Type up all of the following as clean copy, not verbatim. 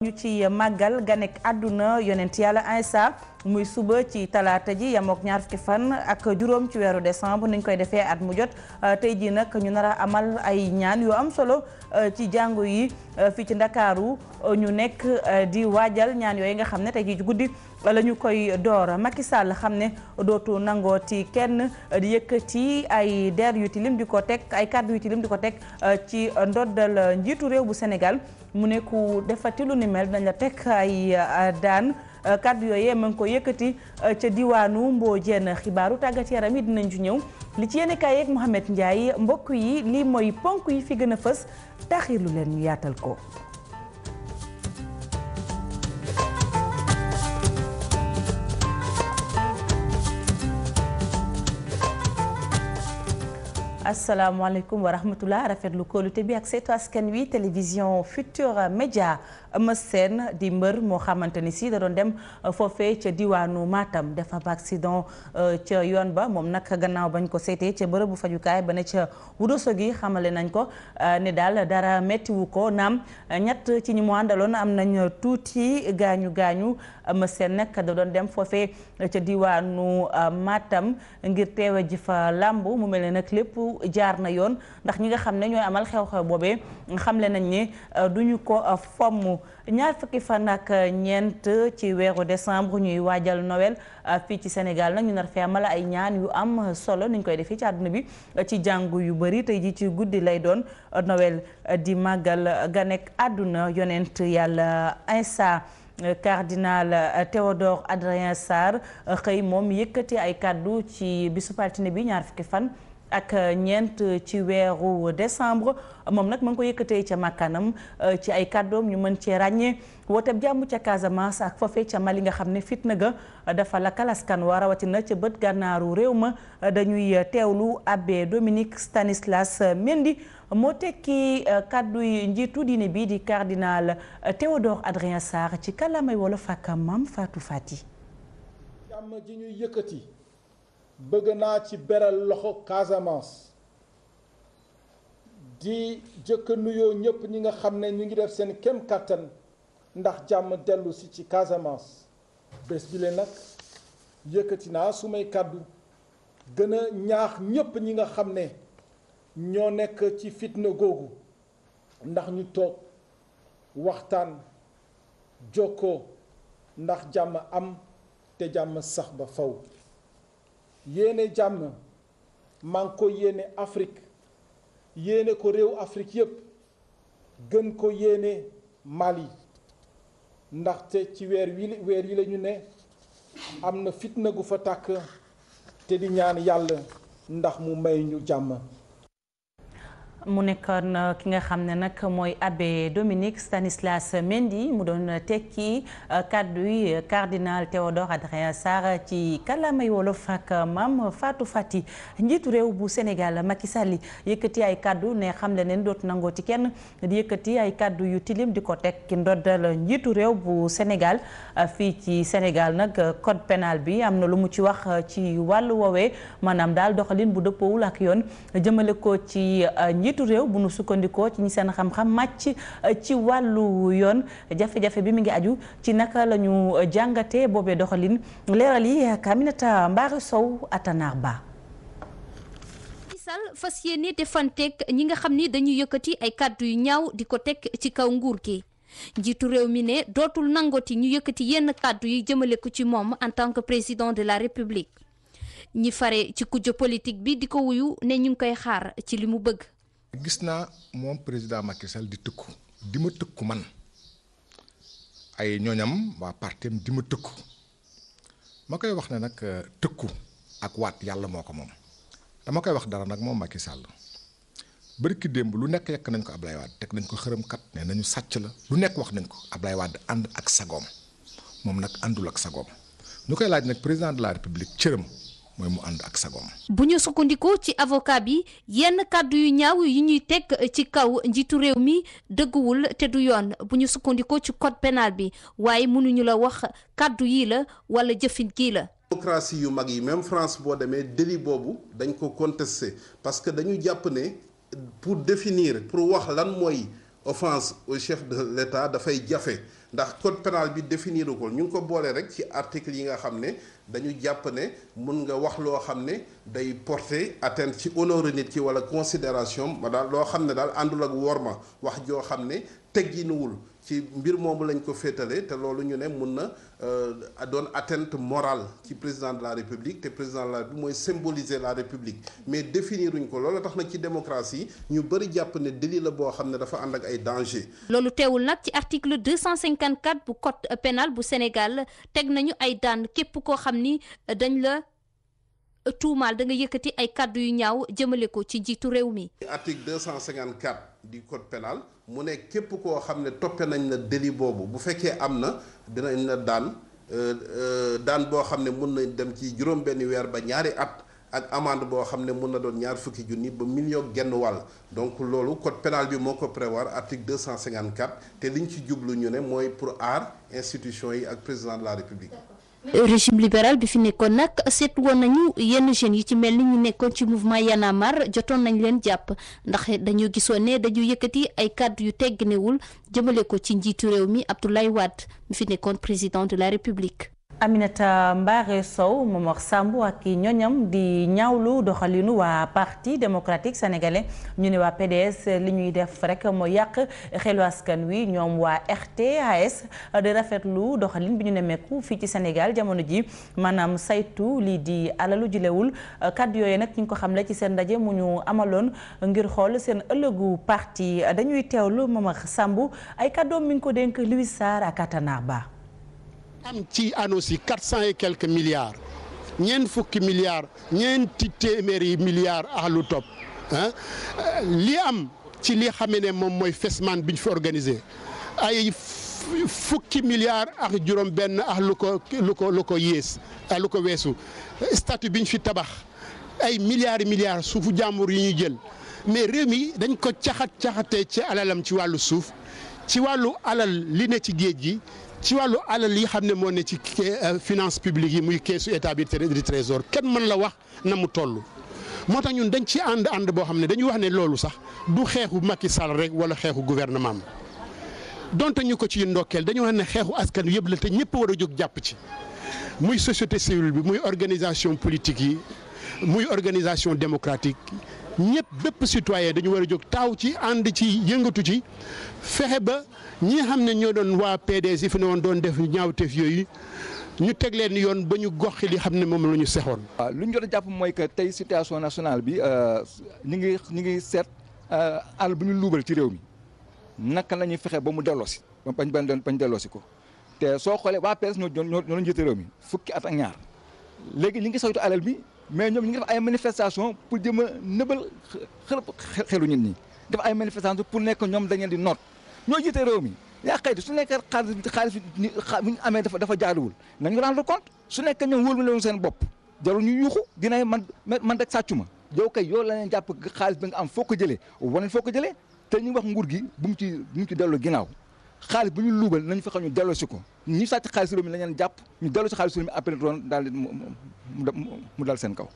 ñu ci màggal ganek àdduna yonent yàlla Iisaa muy suba ci talaata ji yamook ñaar fukki fan ak juróom ci weeru décembre niñ koy defee at mu jot tey ji nag ñu nar a amal ay ñaan yu am solo ci jàngu yi fii ci Ndakaaru ñu nekk di waajal ñaan yooyu nga xam ne tey ji ci guddi la ñu koy door. Macky Sall xam ne dootu nangooti kenn di yëkkati ay der yu tilim di ko teg ay kàddu yu tilim di ko teg ci ndoddal njiitu réew bu Sénégal mu ne ku defati lu ni mel dañ la teg ay daan kàddu yooyee ma ngi ko yëkkati ca diwaanu Mbodiène. xibaaru tàggat yaram yi dinañ ci ñëw li ci yéen kaay yeeg Mouhamed Ndiaye mbokk yi lii mooy ponk yi fi gën a fës taxilu leen ñu yaatal ko. asalaamaaleykum wa rahmatulah rafetlu kóolute bi ak seetu askan wi télévision Futurs Médias Eumeu Sène di mbër moo xamante ni si da doon dem foofee ca diwaanu Matam dafa am accident ca yoon ba moom nag gannaaw bañ ko seetee ca bërëbu fajukaay ba ne ca Ourossogui xamale nañ ko ne daal dara mettiwu ko naam ñett ci ñi mu àndaloon am nañ tuuti gaañu Eumeu Sène nag da doon dem foofee ca diwaanu Matam ngir teewe ji fa làmb mu mel ne nag lépp jaar na yoon ndax ñi nga xam ne ñooy amal xew-xew boobee xamle nañ ne duñu ko fomm. ñaar fukki fan ak ñeent ci weeru décembre ñuy waajal Noël fii ci Sénégal nag ñu nar fee amal ay ñaan yu am solo niñ koy defee ci àdduna bi ci jàngu yu bëri tey ji ci guddi lay doon Noël di màggal ganek àdduna yonent yàlla Iisaa. Cardinal Théodore Adrien Sarr xëy moom yëkkati ay kàddu ci bisu altine bi ñaar fukki fan ak ñeent ci weeru décembre moom nag ma ngi ko yëkkatee ca makkaanam ci ay kàddoom ñu mën cee ràññee wooteeb jàmm ca Casamance ak foofee ca Mali nga xam ne fitna ga dafa lakkal askan wa rawatina ca bët gànnaaru réew ma dañuy teewlu abbé Dominique Stanislas Mendy moo tekki kàddu yi njiitu diine bi di cardinal Théodore Adrien Sarr ci kàllaamay wolof ak Mame Fatou Fati. jàmm ji ñuy yëkkati bëgg naa ci beral loxo Casamance di jëkk nuyoo ñëpp ñi nga xam ne ñu ngi def seen kem kàttan ndax jàmm dellu si ci Casamance bés bi leen nag yëkkati naa su may kàddu gën a ñaax ñëpp ñi nga xam ne ñoo nekk ci fitna googu ndax ñu toog waxtaan jokkoo ndax jàmm am te jàmm sax ba faw yéene jàmm maa ngi ko yéene Afrique yéene ko réew Afrique yépp gën ko yéene Mali ndaxte ci weer yi la ñu ne am na fitna gu fa tàkk te di ñaan yàlla ndax mu may ñu jàmm. mu nekkoon ki nga xam ne nag mooy abbé Dominique Stanislas Mendy mu doon tekki kàddu yi cardinal Théodore Adrien Sarr ci kàllaamay wolof ak Mame Fatou Fati. njiitu réew bu Sénégal Macky Sall yëkkati ay kàddu ne xam le ne dootu nangoo ci kenn di yëkkati ay kàddu yu tilim di ko teg ki ndoddal njiitu réew bu Sénégal fii ci Sénégal nag code pénal bi am na lu mu ci wax ci wàllu woowee maanaam daal doxalin bu dëppoowul ak yoon jëmale ko ci njiitu réew bu nu sukkandikoo ci ñi seen xam-xam màcc ci wàllu yoon jafe-jafe bi mi ngi aju ci naka la ñu jàngatee boobee doxalin leeral yi Aminata Mbaare Sow Atanaar Ba. Sall fas yéene defanteeg ñi nga xam ni dañuy yëkkati ay kàddu yu ñaaw di ko teg ci kaw nguur gi njiitu réew mi ne dootul nangoti ñu yëkkati yenn kàddu yi jëmale ko ci moom en tant que président de la République ñi fare ci kujje politique bi di ko wuyu ne ñu ngi koy xaar ci li mu bëgg. gis naa moom président Macky Sall di ma tëkku man ay ñooñam waa partem di ma tëkku ma koy wax ne nag tëkku ak waat yàlla moo ko moom dama koy wax dara nag moom Macky Sall bërki démb lu nekk yekk nañ ko Ablaye Wade teg nañ ko xërëmkat ne nañu sàcc la lu nekk wax nañ ko Ablaye Wade ànd ak sagoom moom nag àndul ak sagoom ñu koy laaj nag président de la République cëram mooy mu ànd ak sagoom. bu ñu sukkandikoo ci avocat bi yenn kàddu yu ñaaw yi ñuy teg ci kaw njiitu réew mi dëgguwul te du yoon bu ñu sukkandikoo ci code pénal bi waaye mënuñu la wax kàddu yii la wala jëfin kii la. démocratie yu mag yi même France boo demee délit boobu dañ ko contesté parce que dañu jàpp ne pour définir pour wax lan mooy offense au chef de l'État dafay jafe ndax code pénal bi définir ko ñu ngi ko boole rek ci article yi nga xam ne dañu jàpp ne mun nga wax loo xam ne day porter atteinte ci honneur nit ki wala considération ma daal loo xam ne daal àndul ak worma wax joo xam ne tegginuwul ci mbir moomu lañ ko féetale te loolu ñu ne mun na doon atteinte morale ci président de la république te président de la république mooy symboliser la république mais définiruñ ko loolu tax nag ci démocratie ñu bëri jàpp ne délit la boo xam ne dafa ànd ak ay danger. loolu teewul nag ci article 254 bu code pénal bu Sénégal teg nañu ay daan képp koo xam ni dañ la tuumaal da nga yëkkati ay kàddu yu ñaaw jëmale ko ci njiitu réew mi. article 254 du code pénal mu ne képp koo xam ne toppe nañ la délit boobu bu fekkee am na dinañ la daan boo xam ne mun nañ dem ci juróom-benni weer ba ñaari at ak amende boo xam ne mun na doon ñaar fukki junni ba million genn wàll donc loolu code pénal bi moo ko prévoir article 254 te liñ ci jublu ñu ne mooy pour aar institution yi ak président de la république. régime libéral bi fi nekkoon nag seet woon nañu yenn jeunes yi ci mel ni ñu nekkoon ci mouvement Y en a marre jotoon nañ leen jàpp ndax dañoo gisoon ne dañu yëkkati ay kàddu yu tegginewul jëmale ko ci njiitu réew mi Abdoulaye Wade mi fi nekkoon président de la République. Aminata Mbaare Sow Momar Sambou ak i ñoñam di ñaawlu doxalinu waa parti démocratique sénégalais ñu ne waa PDS li ñuy def rek mooy yàq xelu askan wi ñoom waa RTA-AS di rafetlu doxalin bi ñu nemmeeku fii ci Sénégal jamono ji maanaam saytu lii di alalu jilewul kàddu yooyu nag ñu ngi ko xamle ci seen ndaje mu ñu amaloon ngir xool seen ëllëgu parti dañuy teewlu Momar Sambou ay kàddoom mi ngi ko dénk Louis Sarr ak Atanar Ba. am ci annonce yi 400 et quelques milliards ñeent fukki milliards ñeenti téeméeri milliards ak lu topp li am ci li xamee ne moom mooy FESMAN bi ñu fi organisé ay fukki milliards ak juróom benn ak lu ko yées lu ko weesu statut bi ñu fi tabax ay milliards suufu jàmbur yi ñu jël mais réew mi dañ ko caxatee ci alalam ci wàllu suuf ci wàllu alal li ne ci géej gi ci wàllu alal yi xam ne moo ne ci finance publique yi muy keesu état bi di trésor kenn mën la wax na mu toll moo tax ñun dañ ci ànd boo xam ne dañuy wax ne loolu sax du xeexu Macky Sall rek wala xeexu gouvernement donte ñu ko ci ndokkeel dañu wax ne xeexu askan yëpp la te ñëpp war a jóg jàpp ci muy société civile bi muy organisation politique yi muy organisation démocratique ñëpp bépp citoyen dañu war a jóg taaw ci ànd ci yëngatu ci fexe ba ñi nga xam ne ñoo doon waa PDS yi fi ne woon doon def ñaawteef yooyu ñu teg leen yoon ba ñu gox li xam ne moom la ñu sexoon. waaw lu ñu jot a jàpp mooy que tey situation nationale bi ñu ngi seet àll bu ñu luubal ci réew mi naka la ñuy fexe ba mu delloosi bañ delloosi ko te soo xoolee waa PDS ñoo doon jiite réew mi fukki at ak ñaar léegi ñu ngi saytu alal bi mais ñoom ñu ngi def ay manifestation pour jëm a nëbal xelu nit ñi def ay manifestation pour nekk ñoom dañ leen di noot ñoo jiite réew mi yaa xayti su nekkee xaalis bu ñu amee dafa jaaduwul nañu rendre compte su nekkee ñoom wóolu leen seen bopp jarul ñu yuuxu dinañ man rek sàccu ma yow kay yow la leen jàpp xaalis bi nga am foo ko jëlee wane foo ko jëlee te ñu wax nguur gi bu mu ci dellu ginnaaw xaalis bu ñu luubal nañu fexe ñu delloo si ko ñu sàcc xaalis réew mi la leen jàpp ñu delloo si xaalis réew mi après doon daal mu dal seen kaw.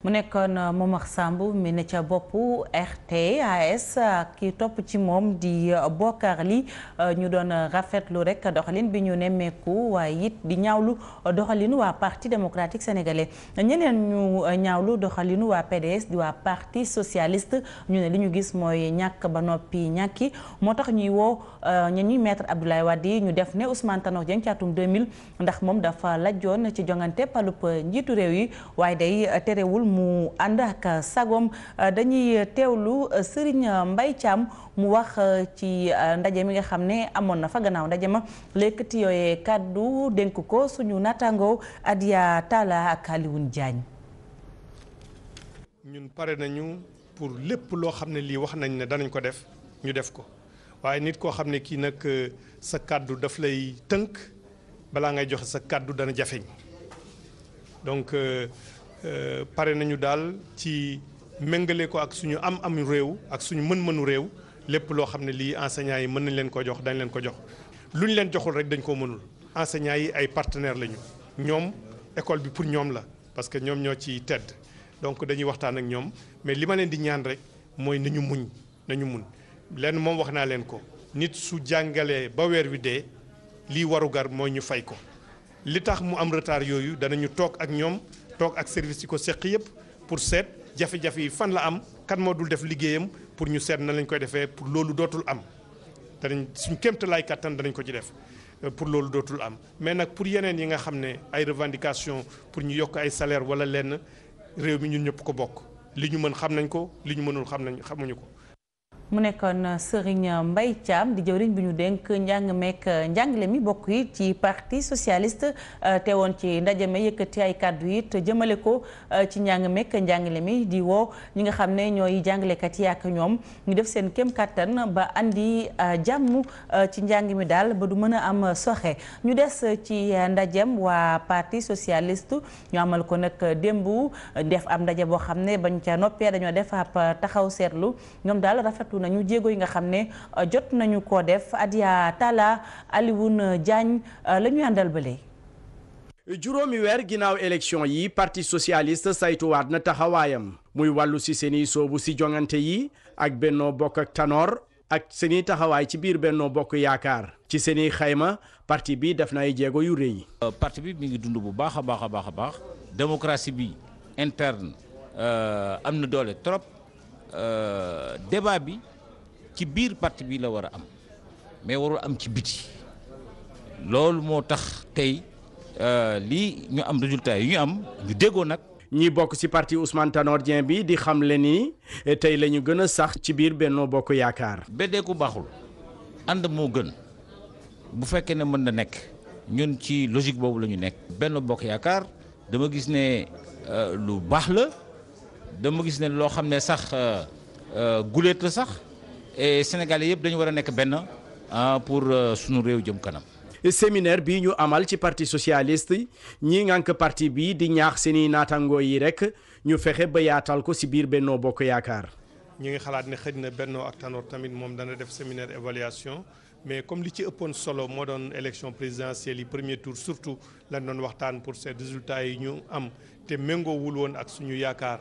mu nekkoon Momar Sambou mi ne ca boppu RTA-AS ki topp ci moom di Bokar Li ñu doon rafetlu rek doxalin bi ñu nemmeeku waaye it di ñaawlu doxalinu waa parti démocratique sénégalais ñeneen ñu ñaawlu doxalinu waa PDS di waa parti socialiste ñu ne li ñu gis mooy ñàkk ba noppi ñàkki moo tax ñuy woo ñuy maître Abdoulaye Wade yi ñu def ne Ousmane Tanor Dieng ci atum 2000 ndax moom dafa lajjoon ci jongante palub njiitu réew yi waaye day terewul mu ànd ak sagom dañuy teewlu Serigne Mbaye Thiam mu wax ci ndaje mi nga xam ne amoon na fa gannaaw ndaje ma lékkati yooyee kàddu dénk ko suñu naataango Adia Talla ak Alioune Diagne. ñun pare nañu pour lépp loo xam ne lii wax nañ ne danañ ko def ñu def ko waaye nit koo xam ne kii nag sa kàddu daf lay tënk balaa ngay joxe sa kàddu dana jafeñ donc pare nañu daal ci méngale ko ak suñu am réew ak suñu mën-mënu réew lépp loo xam ne lii enseignants yi mën nañ leen ko jox dañ leen ko jox lu ñu leen joxul rek dañ koo mënul enseignants yi ay partenaires lañu ñoom école bi pour ñoom la parce que ñoom ñoo ci tedd donc dañuy waxtaan ak ñoom mais li ma leen di ñaan rek mooy nañu muñ lenn moom wax naa leen ko nit su jàngalee ba weer wi dee lii warugar mooy ñu fay ko li tax mu am retard yooyu danañu toog ak ñoom toog ak service yi ko seq yëpp pour seet jafe-jafe yi fan la am kan moo dul def liggéeyam pour ñu seet na lañ koy defee pour loolu dootul am danañ suñ kéemtalaay kattan danañ ko ci def pour loolu dootul am mais nag pour yeneen yi nga xam ne ay revendication pour ñu yokk ay salaire wala lenn réew mi ñun ñëpp ko bokk li ñu mën xam nañ ko li ñu mënul xamuñu ko. mu nekkoon Serigne Mbaye Thiam di jëwriñ bi ñu dénk njàng meek njàngale mi bokk yi ci parti socialiste teewoon ci ndaje ma yëkkati ay kàddu it jëmale ko ci njàng meek njàngale mi di woo ñi nga xam ne ñooy jàngalekat yi ak ñoom ñu def seen kéem kattan ba andi jàmm ci njàng mi daal ba du mën a am soxe ñu des ci ndajem waa parti socialiste ñu amal ko nag démb def am ndaje boo xam ne bañ ca noppee dañoo def ab taxaw seetlu ñoom daal rafetlu nañu jéego yi nga xam ne jot nañu ko def. Adia Talla Alioune Diagne la ñu àndal ba léegi. juróomi weer ginnaaw élection yi parti socialiste saytuwaat na taxawaayam muy wàllu si seeni soobu si jongante yi ak Benno Bokk ak Tanor ak seeni taxawaay ci biir Benno Bokk Yaakaar ci seeni xayma parti bi def na ay jéego yu rëy. parti bi mi ngi dund bu baax a baax a baax a baax démocratie bi interne am na doole trop débat bi ci biir parti bi la war a am mais warul am ci biti loolu moo tax tey lii ñu am résultat yi ñu am ñu déggoo nag. ñi bokk ci parti Ousmane Tanor Dieng bi di xamle ni tey la ñu gën a sax ci biir Benno Bokk Yaakaar. beddeeku baaxul ànd moo gën bu fekkee ne mën na nekk ñun ci logique boobu la ñu nekk. Benno Bokk Yaakaar dama gis ne lu baax la dama gis ne loo xam ne sax guléet la sax et Sénégalais yëpp dañu war a nekk benn pour sunu réew jëm kanam. séminaire bi ñu amal ci parti socialiste ñi ngànk parti bi di ñaax seeni naatangoo yi rek ñu fexe ba yaatal ko ci biir Benno Bokk Yaakaar. ñi ngi xalaat ne xëj na Benno ak Tanor tamit moom dana def séminaire évaluation mais comme li ci ëppoon solo moo doon élection présidentielle yi premier tour surtout lañ doon waxtaan pour ces résultats yi ñu am te méngoowul woon ak suñu yaakaar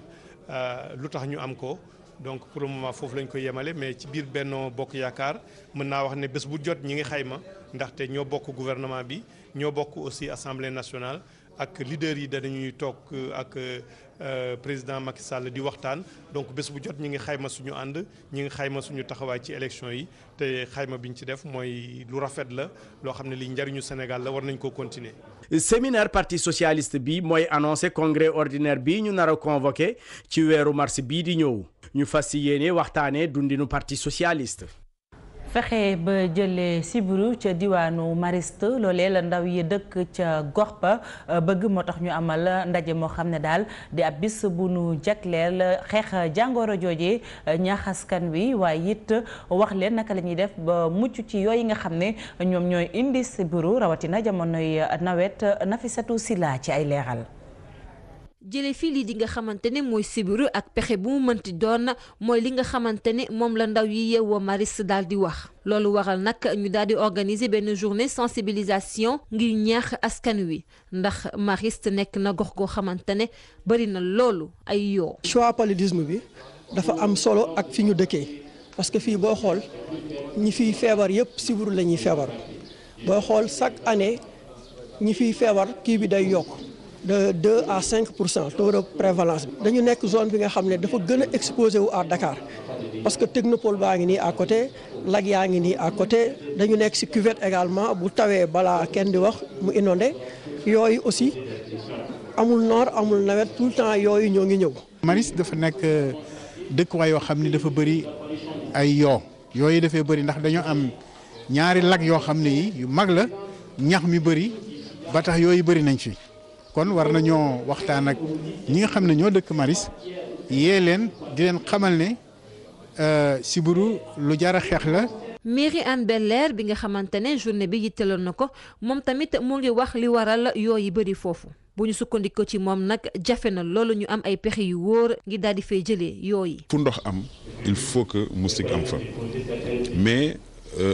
lu tax ñu am ko. donc pour le moment foofu lañ ko yemale mais ci biir Benno Bokk Yaakaar mën naa wax ne bés bu jot ñi ngi xayma ndaxte ñoo bokk gouvernement bi ñoo bokk aussi assemblée nationale ak leader yi danañuy toog ak président Macky Sall di waxtaan donc bés bu jot ñi ngi xayma suñu ànd ñi ngi xayma suñu taxawaay ci élection yi te xayma bi ñu ci def mooy lu rafet la loo xam ne li njariñu Sénégal la war nañ ko continuer. séminaire parti socialiste bi mooy annoncé congrès ordinaire bi ñu nar a convoqué ci weeru mars bii di ñëw. ñu fas yéene waxtaanee dundinu parti socialiste. fexe ba jëlee sibiru ca diwaanu Mariste loolee la ndaw yi dëkk ca gox ba bëgg moo tax ñu amal ndaje moo xam ne daal di ab bis bu nu jagleel xeex jàngoro jooje ñaax askan wi waaye it wax leen naka la ñuy def ba mucc ci yooyu nga xam ne ñoom ñooy indi sibiru rawatina jamonoy nawet Nafissatou Sila ci ay leeral. jële fii lii di nga xamante ne mooy sibiru ak pexe bu mu mënti doon mooy li nga xamante ne moom la ndaw yi yeewoo Mariste daal di wax loolu waral nag ñu daal di organiser benn journée sensibilisation ngir ñaax askan wi ndax Mariste nekk na gox goo xamante ne bari na loolu ay yoo. choix paludisme bi dafa am solo ak fi ñu dëkkee parce que fii boo xool ñi fiy feebar yëpp sibiru la ñuy feebar boo xool chaque année ñi fiy feebar kii bi day yokk. de 2 à 5% taux de prévalence bi. dañu nekk zone bi nga xam ne dafa gën a exposé wu à Dakar parce que technopole baa ngi nii à côté lag yaa ngi nii à côté dañu nekk ci cuvette également bu tawee balaa kenn di wax mu inondé yooyu aussi amul noor amul nawet tout le temps yooyu ñoo ngi ñëw. Mariste dafa nekk dëkkuwaay yoo xam ni dafa bëri ay yooyu dafay bëri ndax dañoo am ñaari lag yoo xam ne yi yu mag la ñax mi bëri ba tax yooyu bëri nañ fi. kon war nañoo waxtaan ak ñi nga xam ne ñoo dëkk Mariste yee leen di leen xamal ne sibiru lu jar a xeex la. mairie Hann Bel-Air bi nga xamante ne journée bi yitteloon na ko moom tamit mu ngi wax li waral yooyu bëri foofu bu ñu sukkandikoo ci moom nag jafe na loolu ñu am ay pexe yu wóor ngir daal di fay jëlee yooyu. fu ndox am il faut que moustique am fa mais.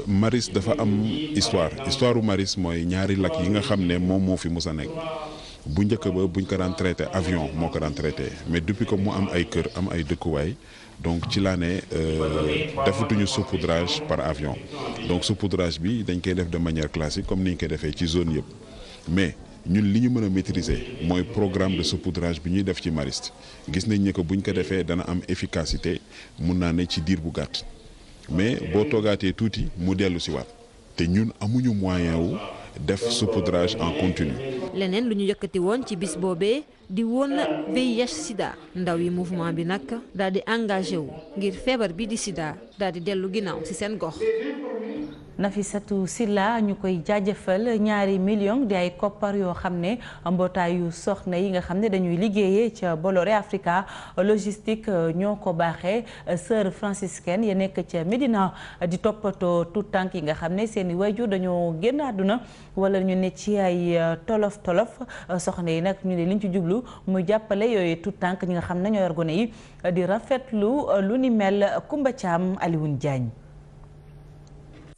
Mariste dafa am histoire u Mariste mooy ñaari lac yi nga xam ne moom moo fi mus a nekk bu njëkk ba buñ ko daan traité avion moo ko daan traité mais depuis que mu am ay kër am ay dëkkuwaay donc ci laa ne defatuñu saupoudrage par avion donc saupoudrage bi dañ koy def de manière classique comme ni ñu koy defee ci zone yëpp mais ñun li ñu mën a maîtriser mooy programme de saupoudrage bi ñuy def ci Mariste gis nañ ne que buñ ko defee dana am efficacité mun naa ne ci diir bu gàtt mais boo toogaatee tuuti mu dellu si waat te ñun amuñu moyen wu def saupoudrage en continu. leneen lu ñu yëkkati woon ci bis boobee di woon VIH sida ndaw yi mouvement bi nag daal di engagé wu ngir feebar bi di sida daal di dellu ginnaaw ci seen gox. Nafissatou Sylla ñu koy jaajëfal ñaari million di ay koppar yoo xam ne mbootaayu soxna yi nga xam ne dañuy liggéeyee ca Bolloré Africa logistique ñoo ko baaxee sœur franciscaine ya nekk ca Médina di toppatoo tout tànk yi nga xam ne seeni waajur dañoo génn àdduna wala ñu ne ci ay tolof soxna yi nag ñu ne liñ ci jublu muy jàppale yooyu tout tànk ñi nga xam ne ñoo yor gone yi di rafetlu lu ni mel Kumba Thiam Alioune Diagne.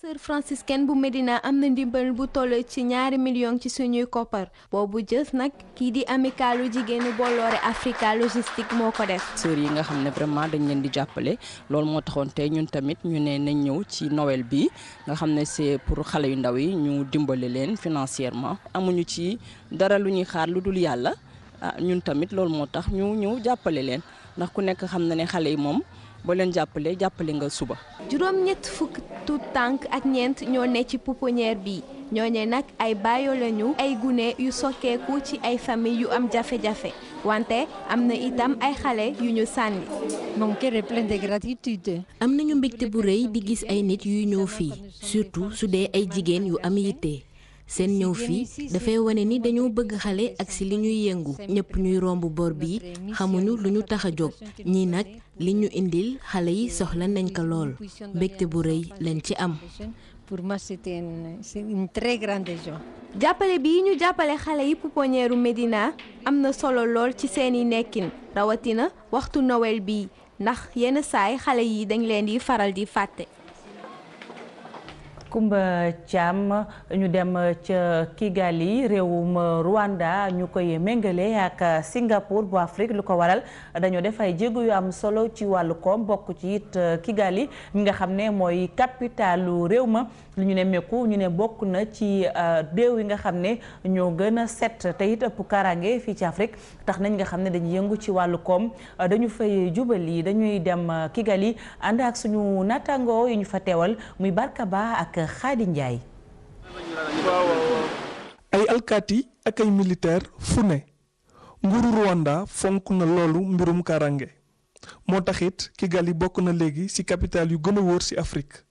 sœur franciscaine bu Médina am na ndimbal bu toll ci 2 millions ci suñuy koppar boobu jës nag kii di amicalu jigéenu Bolloré Africa logistique moo ko def. sœur yi nga xam ne vraiment dañ leen di jàppale loolu moo taxoon tey ñun tamit ñu ne nañ ñëw ci Noël bi nga xam ne c'est pour xale yu ndaw yi ñu dimbale leen financièrement amuñu ci dara lu ñuy xaar lu dul yàlla ñun tamit loolu moo tax ñu ñëw jàppale leen ndax ku nekk xam na ne xale yi moom boo leen jàppale nga suba. juróom-ñett fukk tout tànk ak ñeent ñoo ne ci pouponnière bi ñooñe nag ay baayo lañu ay gune yu sokkeeku ci ay famille yu am jafe-jafe wante am na itam ay xale yu ñu sànni. mon cœur est plein de gratitude. am nañu mbégte bu rëy di gis ay nit yuy ñëw fii surtout su dee ay jigéen yu am yitte. seen ñëw fii dafay wane ni dañoo bëgg xale ak si li ñuy yëngu ñëpp ñuy romb bor bi xamuñu lu ñu tax a jóg ñii nag li ñu indil xale yi soxla nañ ko lool mbégte bu rëy lañ ci am. pour moi c'est une très grande joie. jàppale bii ñu jàppale xale yi pouponnière Médina am na solo lool ci seeni nekkin rawatina waxtu Noël bi ndax yenn saay xale yi dañ leen di faral di fàtte. Kumba Thiam ñu dem ca Kigali réewum Rwanda ñu koy méngale ak Singapour bu Afrique lu ko waral dañoo def ay jéego yu am solo ci wàllu koom bokk ci it Kigali mi nga xam ne mooy capitalu réew ma lu ñu ne meeku ñu ne bokk na ci réew yi nga xam ne ñoo gën a set te it ëpp karange fii ci Afrique tax nañ nga xam ne dañuy yëngu ci wàllu koom dañu fay jubali dañuy dem Kigali ànd ak suñu naataango yi ñu fa teewal muy Barka Ba ak Xaadi Njaay. ay alkaati ak ay militaire fu ne nguuru Rwanda fonk na loolu mbirum karange moo taxit Kigali bokk na léegi ci capitale yu gën a wóor ci Afrique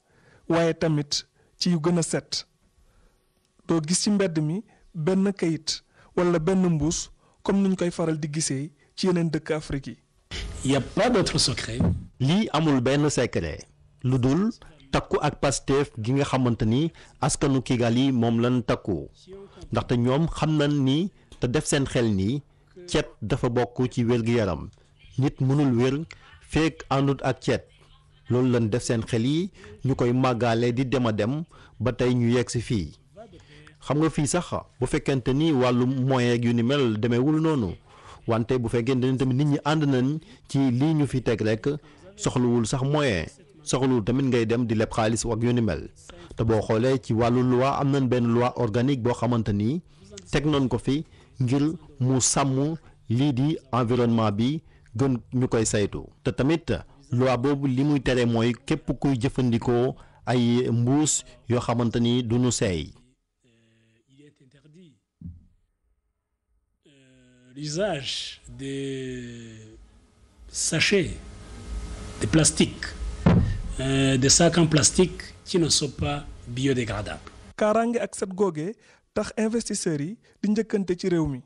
waaye tamit ci yu gën a set doo gis ci mbedd mi benn kayit wala benn mbuus comme niñ koy faral di gisee ci yeneen dëkk Afrique yi. y a pas d'autre secret. lii amul benn secret lu dul takku ak Pastef gi nga xamante ni askanu Kigali moom lañ takku ndaxte ñoom xam nañ ni te def seen xel ni cet dafa bokk ci wér-gu-yaram nit mënul wér feek àndut ak cet loolu lañ def seen xel yi ñu koy màggaale di dem a dem ba tey ñu yegg si fii xam nga fii sax bu fekkente ni wàllu moyen yu ni mel demeewul noonu wante bu fekkente ni tamit nit ñi ànd nañ ci lii ñu fi teg rek soxlawul sax moyen soxlawul tamit ngay dem di leb xaalis ak yu ni mel te boo xoolee ci wàllu loi am nañ benn loi organique boo xamante ni teg nañ ko fi ngir mu sàmm lii di environnement bi gën ñu koy saytu te tamit loi boobu li muy tere mooy képp kuy jëfandikoo ay mbuus yoo xamante ni du ñu seey. L'usage des sachets de plastique, des sacs en plastique qui ne sont pas biodégradables. kaaraange ak set googee tax investisseurs yi di njëkkante ci réew mi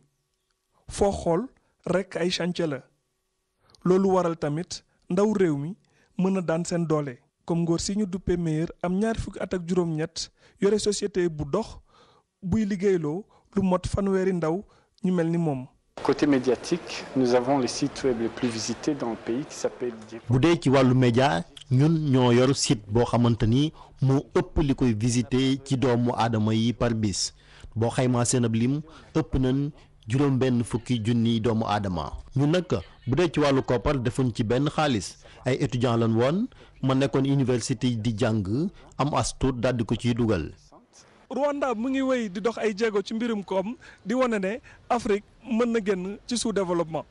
foo xool rekk ay chantier la loolu waral tamit ndaw réew mi mën a daan seen doole comme ngóor si ñu duppee meilleur am 20 at ak juróom-ñett yore société bu dox buy liggéeyloo lu mot fanweeri ndaw ñu mel ni moom. Côté médiatique, nous avons les sites web les plus visités dans le pays qui s'appelle. bu dee ci wàllu média ñun ñoo yor site boo xamante ni moo ëpp li koy visité ci doomu aadama yi par bis boo xaymaa seen ab lim ëpp nañ juróom-benn fukki junniy doomu aadama. ñu nag bu dee ci wàllu koppar defuñ ci benn xaalis ay étudiants lañ woon ma nekkoon université di jàng am as tuut daal di ko ciy dugal. Rwanda mu ngi wéy di dox ay jéego ci mbirum koom di wane ne Afrique mën na génn ci sous-développement.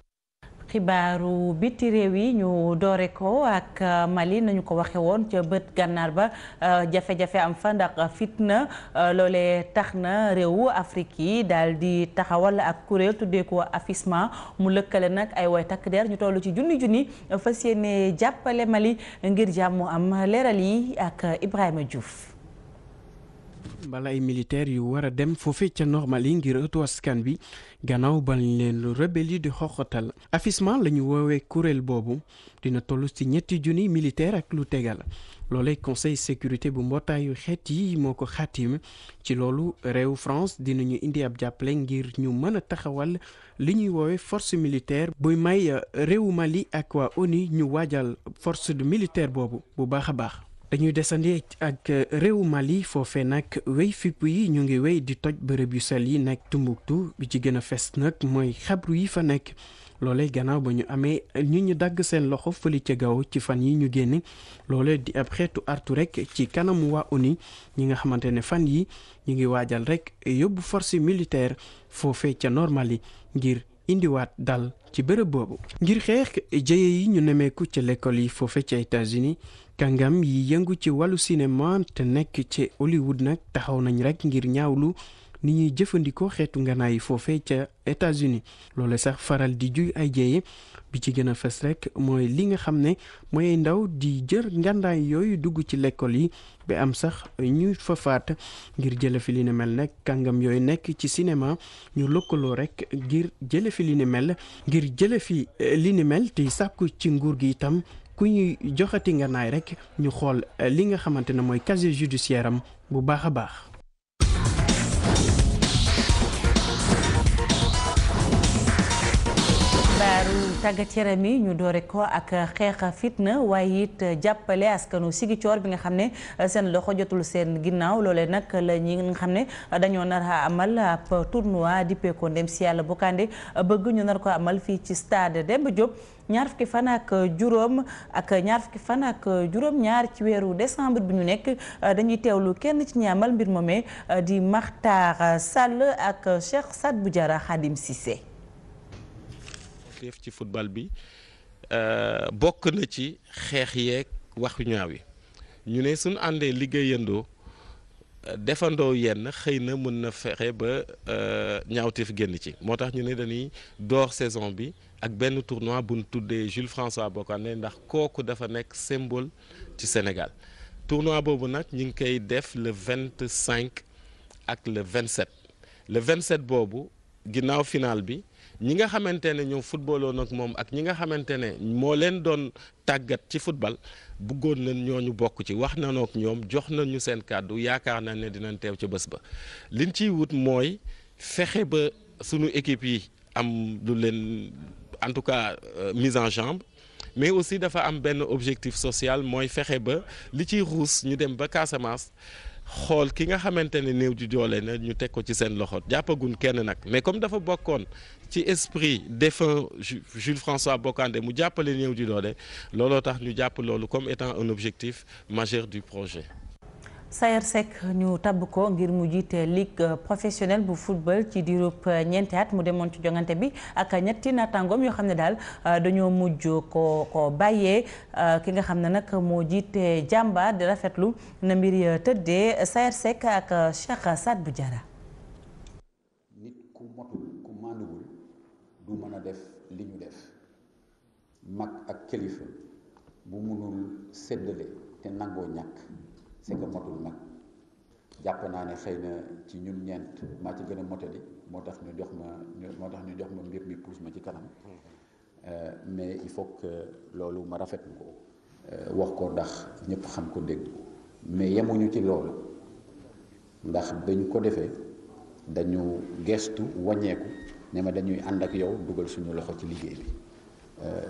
xibaaru biti réew yi ñu doore ko ak Mali nañu ko waxe woon ca bët gànnaar ba jafe-jafe am fa ndax fitna loolee tax na réewu Afrique yi daal di taxawal ak kuréel tuddee ko AFISMA mu lëkkale nag ay way takk der ñu toll ci junni fas yéene jàppale Mali ngir jàmm am leeral yi ak Ibrahima Diouf. bala ay militaires yu war a dem foofee ca Normali ngir ëttu askan bi gannaaw ba leen rebelle yi di xoxotal AFISMA la ñu woowee kuréel boobu dina toll ci 2,000 militaire ak lu tegal loolee conseil sécurité bu mbootaayu xeet yi moo ko xaatim ci loolu réew France dinañu indi ab jàppale ngir ñu mën a taxawal li ñuy woowee force militaire buy may réewu Mali ak waa ONU ñu waajal force de militaire boobu bu baax a baax. dañuy desandi ak réewu Mali foofee nag wéy fipp yi ñu ngi wéy di toj bërëb yu sel yi nekk Tumbuktu bi ci gën a fes nag mooy xabru yi fa nekk loolee gannaaw ba ñu amee ñu dagg seen loxo fële ca gaaw ci fan yi ñu génn loolee di ab xeetu artu rek ci kanamu waa ONU ñi nga xamante ne fan yi ñu ngi waajal rek yóbbu force militaire foofee ca Normali ngir indiwaat dal ci bërëb boobu. ngir xeex jëye yi ñu nemeeku ca l'école yi foofee ca États-Unis kàngam yi yëngu ci wàllu cinéma te nekk ci Hollywood nag taxaw nañ rek ngir ñaawlu ni ñuy jëfandikoo xeetu nganaay yi foofee ca États-Unis loole sax faral di juy ay jéeye bi ci gën a fës rek mooy li nga xam ne mooy ndaw di jër ngandaay yooyu dugg ci l'école yi ba am sax ñu fa faat ngir jële fi li ni mel nag kàngam yooyu nekk ci cinéma ñu lëkkaloo rek ngir jële fi li ni mel te sàkku ci nguur gi itam ku ñuy joxati nganaay rek ñu xool li nga xamante ne mooy casier judiciaire am bu baax a baax. xibaaru tàggat yaram yi ñu doore ko ak xeex fitna waaye it jàppale askanu Sigicoor bi nga xam ne seen loxo jotul seen ginnaaw loolee nag la ñi nga xam ne dañoo nar a amal ab tournoi dippee ko ndem si yàlla Bokande bëgg ñu nar ko amal fii ci stade Demba Diop ñaar fukki fan ak juróom-ñaar ci weeru décembre bi ñu nekk dañuy teewlu kenn ci ñi amal mbir moomee di Makhtar Sall ak Cheikh Sadbou Diarra Khadim Cissé. ci football bi bokk na ci xeex yeeg waxu ñaaw yi ñu ne suñ àndee liggéeyandoo defandoo yenn xëy na mën na fexe ba ñaawteef génn ci moo tax ñu ne dañuy door saison bi ak benn tournoi bu ñu tuddee Jules François Bocandé ndax kooku dafa nekk symbole ci Sénégal tournoi boobu nag ñu ngi koy def le 25 ak le 27 boobu ginnaaw final bi ñi nga xamante ne ñoom footballoon ak moom ak ñi nga xamante ne moo leen doon tàggat ci football bëggoon nañ ñooñu bokk ci wax nañoo ak ñoom jox nañu seen kàddu yaakaar nañ ne dinañ teew ca bés ba liñ ciy wut mooy fexe ba sunu équipe yi am lu leen en tout cas mise en jambe mais aussi dafa am benn objectif social mooy fexe ba li ciy ruus ñu dem ba Casamance. xool ki nga xamante ne néew di doole na ñu teg ko ci seen loxo jàppagun kenn nag mais comme dafa bokkoon ci esprit défunt Jules François Bocandé mu jàppale néew di doole looloo tax ñu jàpp loolu comme étant un objectif majeur du projet. Sayer Seck ñu tabb ko ngir mu jiite ligue professionnelle bu football ci diirub ñeenti at mu demoon ci jongante bi ak ñetti naataangoom yoo xam ne daal dañoo mujj ko bàyyee ki nga xam ne nag moo jiite jàmbaar di rafetlu na mbir ya tëddee Sayer Seck ak Cheikh Sadbou Diarra. nit ku motul ku mànduwul du mën a def li ñu def mag ak kilifa bu mënul séddale te nangoo ñàkk. c'est que motul nag jàpp naa ne xëy na ci ñun ñeent maa ci gën a motali moo tax ñu jox ma mbir mi pousse ma ci kanam mais il faut que loolu ma rafetlu ko wax ko ndax ñëpp xam ko dégg mais yemuñu ci loolu ndax bañ ko defee dañu gestu wàññeeku ne ma dañuy ànd ak yow dugal suñu loxo ci liggéey bi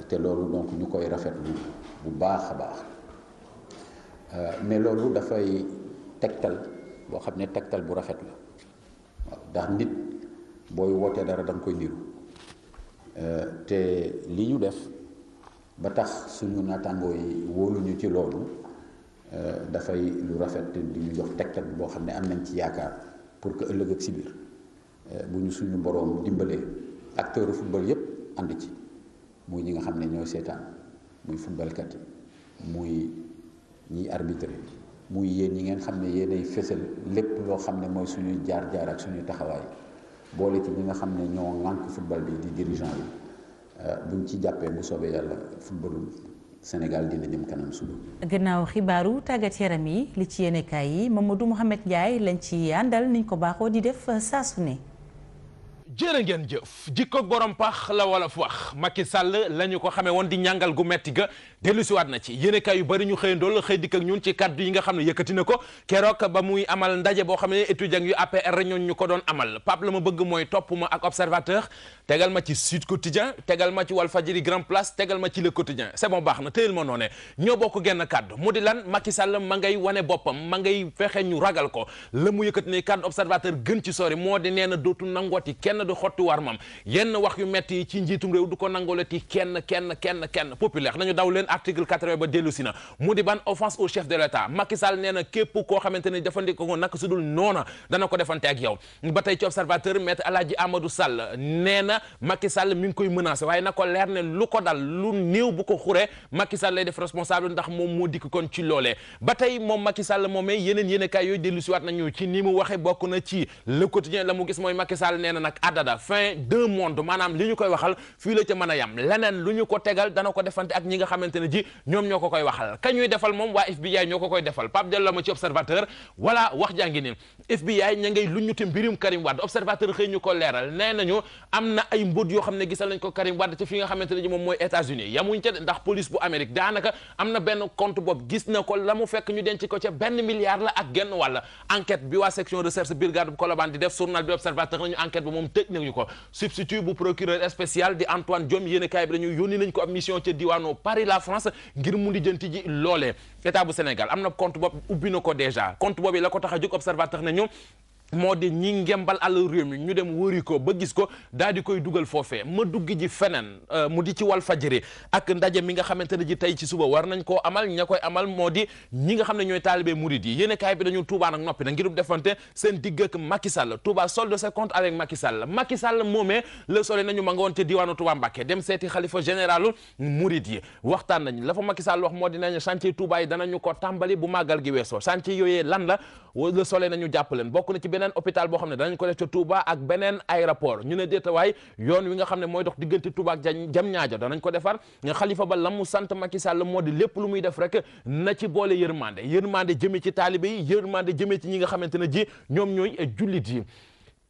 te loolu donc ñu koy rafetlu bu baax a baax. mais loolu dafay tegtal boo xam ne tegtal bu rafet la waaw ndax nit booy wootee dara da nga koy niru te li ñu def ba tax suñu naataangoo yi wóoluñu ci loolu dafay lu rafet di ñu jox tegtal boo xam ne am nañ ci yaakaar pour que ëllëg ak si biir bu ñu suñu boroom dimbalee acteur football yépp ànd ci muy ñi nga xam ne ñooy seetaan muy footballkat yi muy ñiy arbitré muy yéen ñi ngeen xam ne yéenay fésal lépp loo xam ne mooy suñuy jaar-jaar ak suñuy taxawaay boole ci ñi nga xam ne ñoo ŋànk football bi di dirigeant yi buñ ci jàppee bu soobee yàlla footballu Sénégal dina jëm kanam suba. gannaaw xibaaru tàggat yaram yi li ci yéenekaay yi Mamadou Mouhamed Ndiaye lañ ci àndal niñ ko baaxoo di def saa su ne. jërë ngeen jëf jikko borom pax la wala fu wax Macky Sall la ñu ko xamee woon di ñàngal gu metti ga dellu si waat na ci yéenekaay yu bari ñu xëyandool xëy dikk ak ñun ci kaddu yi nga xam ne yëkkati na ko keroog ba muy amal ndaje boo xam ne étudiant yu APR ñoon ñu ko doon amal Pape la ma bëgg mooy topp ma ak observateur tegal ma ci Sud Quotidien tegal ma ci Walfadjri Grand Place tegal ma ci Le Quotidien c'est bon baax na téyel ma noonee ñoo bokk genn kaddu mu di lan Macky Sall ma ngay wane boppam ma ngay fexe ñu ragal ko la mu yëkkati ne kaddu observateur gën ci sori moo di nee na dootu nangooti kenn du xotti war mam yenn wax yu metti yi ci njiitum réew du ko nangoolati kenn populaire nañu daw leen article 80 ba dellu si na mu di ban offense au chef de l'État Macky Sall nee na képp koo xamante ne jëfandikoo ko naka su dul noona dana ko defante ak yow ba tey ci observateur maître Alaaji Amadou Sall nee na Macky Sall mi ngi koy menacé waaye na ko leer ne lu ko dal lu néew bu ko xuree Macky Sall lay def responsable ndax moom moo dikk kon ci loolee ba tey moom Macky Sall moomee yeneen kaay yooyu dellu si waat nañu ci ni mu waxe bokk na ci Le Quotidien la mu gis mooy Macky Sall nee na nag addada fin deux monde maanaam li ñu koy waxal fii la ca mën a yam leneen lu ñu ko tegal dana ko defante ak ñi nga xamante ne ji ñoom ñoo ko koy waxal ka ñuy defal moom waa FBI ñoo ko koy defal Pape Diallo ma ci observateur voilà wax jàngi ni FBI ña ngay lu ñu te mbirum Karim Wade observateur xëy ñu ko leeral nee nañu am na ay mbóot yoo xam ne gisal nañ ko Karim Wade ci fi nga xamante ne ji moom mooy États-Unis yamuñ ca ndax police bu Amérique daanaka am na benn compte boobu gis na ko la mu fekk ñu denc ko ca $1 milliard la ak genn wàll enquête bi waa section recherche brigade bu Colobane di def journal bi observateur nañu enquête ba moom tëj nañu ko substitut bu procureur spécial di Antoine Diome yéen kaay bi dañu yónni nañ ko ab mission ca diwaanu Paris la France ngir mu lijjanti ji loolee état bu Sénégal am na compte boobu ubbi na ko déjà compte boobu la ko tax a jóg observateur nañu moo di ñi ngembal àll réew mi ñu dem wëri ko ba gis ko daal di koy dugal foofee ma dugg ji feneen mu di ci Walfadjri ak ndaje mi nga xamante ne ji tey ci suba war nañ koo amal ña koy amal moo di ñi nga xam ne ñooy taalibe murid yi yéen kaay bi dañu Touba nag noppi na ngirub defante seen digg ak Macky Sall Touba solde ses comptes avec Macky Sall moomee Le Soleil nañu ma nga woon te diwaanu Touba Mbacké dem seeti xalifa généralu murid yi waxtaan nañ la fa Macky Sall wax moo di nañ chantier Touba yi danañu ko tàmbali bu màggal gi weesoo chantier yooyee lan la Le Soleil nañu jàpp leen bokk na ci beneen hôpital boo xam ne danañ ko def ca Touba ak beneen aéroport ñu ne déetawaay yoon wi nga xam ne mooy dox diggante Touba ak Diamniadio danañ ko defar xalifa ba la mu sant Macky Sall moo di lépp lu muy def rek na ci boole yërmande jëmee ci taalibe yi yërmande jëmee ci ñi nga xamante ne ji ñoom ñooy jullit yi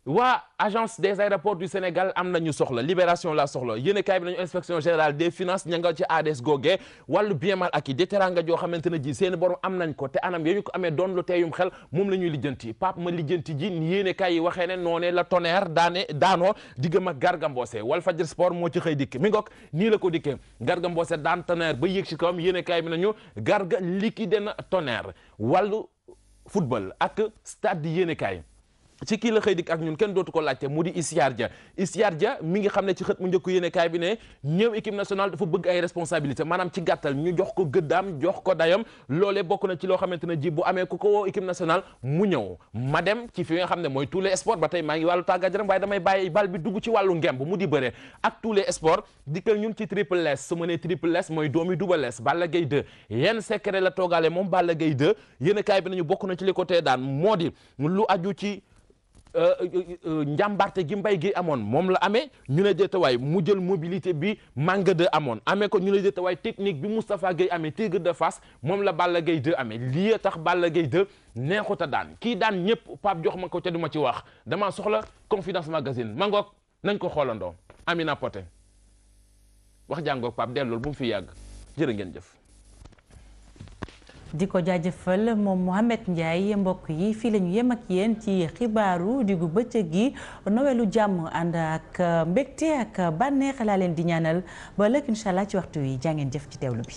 waa agence des aéroports du Sénégal am nañu soxla libération la soxla yéen kaay bi nañu inspection générale des finances ña nga ci ADS googee wàllu bien mal acquis de teranga joo xamante ne ji seen borom am nañ ko te anam yooyu ko amee doon lu teeyum xel moom la ñuy lijjanti Pape ma lijjanti ji yéen kaay yi waxee ne noonee la Tonnerre daanoo diggam ak Garga Mbossé Walfadjri Sport moo ci xëy dikk mi ngoog nii la ko dikkee Garga Mbossé daan Tonnerre ba yéeg ci kawam yéen kaay bi nañu Garga liquide na Tonnerre wàllu football ak stade di yéen kaay ci kii la xëy dik ak ñun kenn dootu ko laajte mu di Isiar Dia mi ngi xam ne ci xët mu njëkk yéene kaay bi ne ñëw équipe nationale dafa bëgg ay responsabilité maanaam ci gàttal ñu jox ko gëddaam jox ko dayam loolee bokk na ci loo xamante ne ji bu amee ku ko woo équipe nationale mu ñëw ma dem ci fi nga xam ne mooy tous les sports ba tey maa ngi wàllu tàggat yaram waaye damay bàyyi bal bi dugg ci wàllu ngemb mu di bëre ak tous les sports dikkal ñun ci Triple S su ma nee Triple S mooy doomi Double S Balla Gaye 2 yenn secret la toogaale moom Balla Gaye 2 yéene kaay bi nañu bokk na ci li ko tee daan moo di lu aju ci njàmbarte gi mbay gi amoon moom la amee ñu ne déetawaay mu jël mobilité bi Manga 2 amoon amee ko ñu ne déetawaay technique bi Moustapha Gueye amee Tigre de Fass moom la Balla Gaye 2 amee lii tax Balla Gaye 2 neexut a daan kii daan ñëpp Pape jox ma ko ca duma ci wax dama soxla Confidence Magazine mangoog nañ ko xoolandoo Amina Poté wax jàngoog Pape dellul bu mu fi yàgg jërë ngeen jëf di ko jaajëfal moom Mouhamed Ndiaye mbokk yi fii la ñu yem ak yéen ci xibaaru diggu bëccëg gi nowelu jàmm ànd ak mbégte ak bànneex laa leen di ñaanal ba ëllëg incha allah ci waxtu wi jàngeen jëf ci teewlu bi